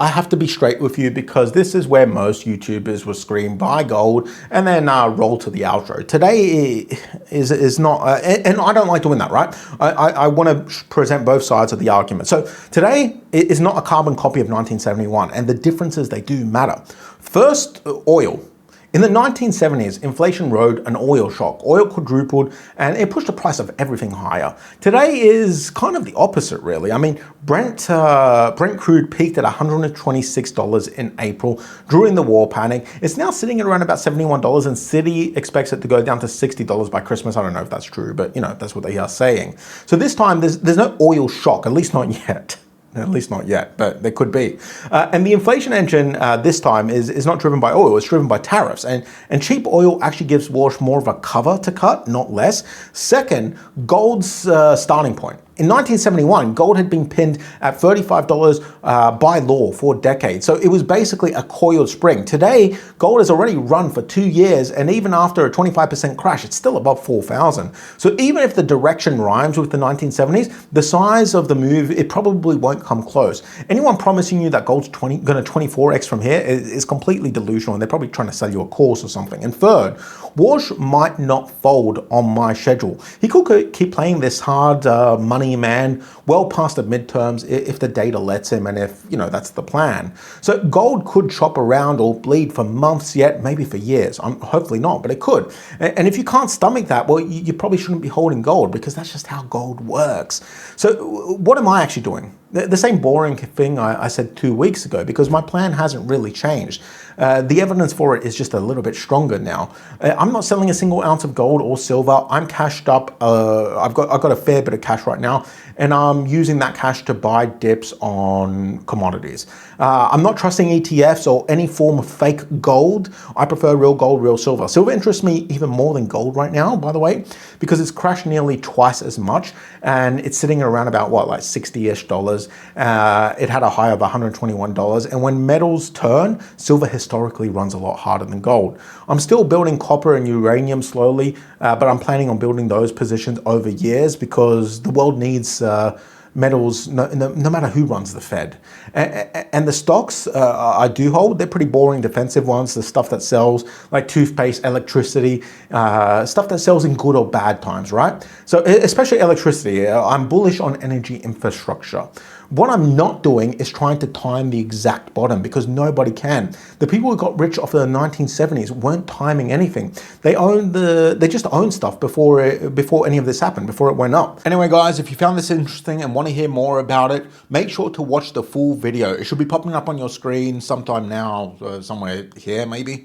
I have to be straight with you because this is where most YouTubers will scream buy gold and then roll to the outro. Today is not, and I don't like doing that, right? I want to present both sides of the argument. So today is not a carbon copy of 1971, and the differences, they do matter. First, oil. In the 1970s, inflation rode an oil shock. Oil quadrupled and it pushed the price of everything higher. Today is kind of the opposite, really. I mean, Brent crude peaked at $126 in April during the war panic. It's now sitting at around about $71, and Citi expects it to go down to $60 by Christmas. I don't know if that's true, but you know, that's what they are saying. So this time there's no oil shock, at least not yet. At least not yet, but there could be. And the inflation engine this time is not driven by oil, it's driven by tariffs. And cheap oil actually gives Warsh more of a cover to cut, not less. Second, gold's starting point. In 1971, gold had been pinned at $35 by law for decades. So it was basically a coiled spring. Today, gold has already run for 2 years, and even after a 25% crash, it's still above 4,000. So even if the direction rhymes with the 1970s, the size of the move, it probably won't come close. Anyone promising you that gold's going to 24x from here is completely delusional, and they're probably trying to sell you a course or something. And third, Warsh might not fold on my schedule. He could keep playing this hard money man well past the midterms if the data lets him, and if, you know, that's the plan. So gold could chop around or bleed for months yet, maybe for years. Hopefully not, but it could. And if you can't stomach that, well, you probably shouldn't be holding gold, because that's just how gold works. So what am I actually doing? The same boring thing I said 2 weeks ago, because my plan hasn't really changed. The evidence for it is just a little bit stronger now. I'm not selling a single ounce of gold or silver. I'm cashed up. I've got a fair bit of cash right now, and I'm using that cash to buy dips on commodities. I'm not trusting ETFs or any form of fake gold. I prefer real gold, real silver. Silver interests me even more than gold right now, by the way, because it's crashed nearly twice as much, and it's sitting around about what, like $60-ish. It had a high of $121, and when metals turn, silver historically runs a lot harder than gold. I'm still building copper and uranium slowly, but I'm planning on building those positions over years, because the world needs metals no matter who runs the Fed. And the stocks I do hold, they're pretty boring defensive ones, the stuff that sells, like toothpaste, electricity, stuff that sells in good or bad times, right? So especially electricity, I'm bullish on energy infrastructure. What I'm not doing is trying to time the exact bottom, because nobody can. The people who got rich off the 1970s weren't timing anything. They just owned stuff before any of this happened, before it went up. Anyway, guys, if you found this interesting and want to hear more about it, make sure to watch the full video. It should be popping up on your screen sometime now, somewhere here maybe.